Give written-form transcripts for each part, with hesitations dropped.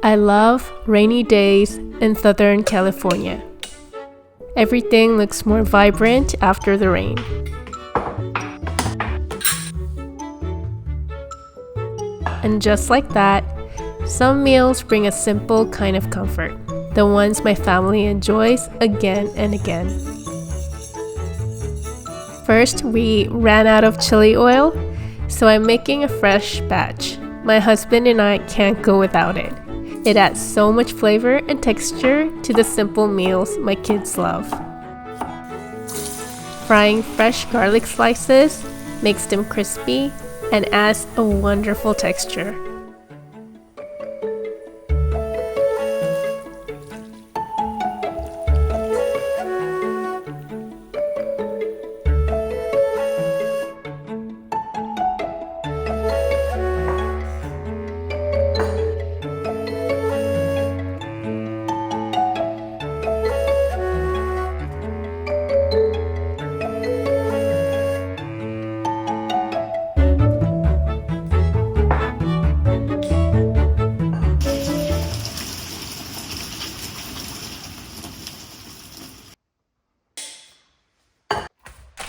I love rainy days in Southern California. Everything looks more vibrant after the rain. And just like that, some meals bring a simple kind of comfort, the ones my family enjoys again and again. First, we ran out of chili oil, so I'm making a fresh batch. My husband and I can't go without it. It adds so much flavor and texture to the simple meals my kids love. Frying fresh garlic slices makes them crispy and adds a wonderful texture.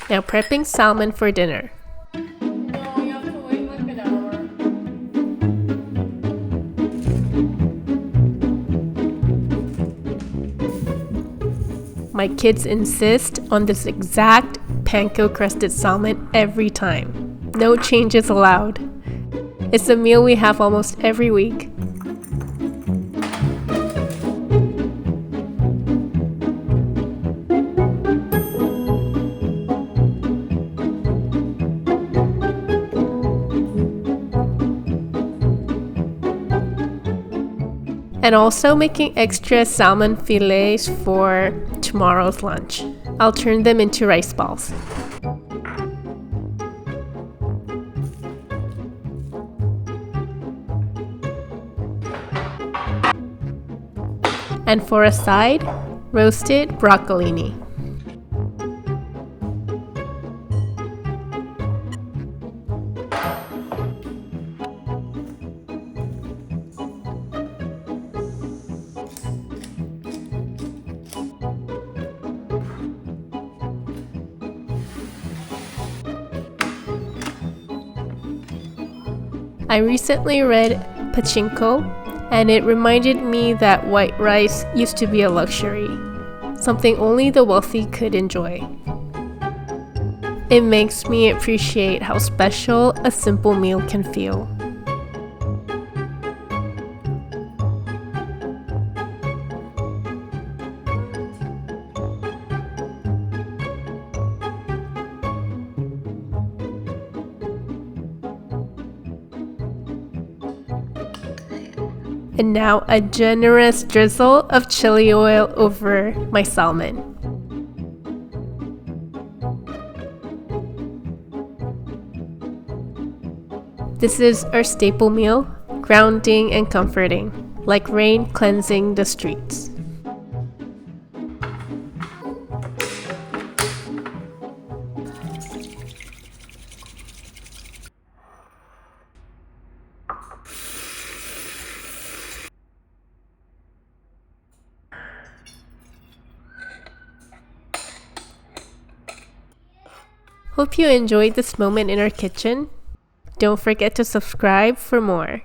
Now prepping salmon for dinner. No, you have to wait like an hour. My kids insist on this exact panko crusted salmon every time. No changes allowed. It's a meal we have almost every week. And also making extra salmon fillets for tomorrow's lunch. I'll turn them into rice balls. And for a side, roasted broccolini. I recently read Pachinko, and it reminded me that white rice used to be a luxury, something only the wealthy could enjoy. It makes me appreciate how special a simple meal can feel. And now a generous drizzle of chili oil over my salmon. This is our staple meal, grounding and comforting, like rain cleansing the streets. Hope you enjoyed this moment in our kitchen. Don't forget to subscribe for more.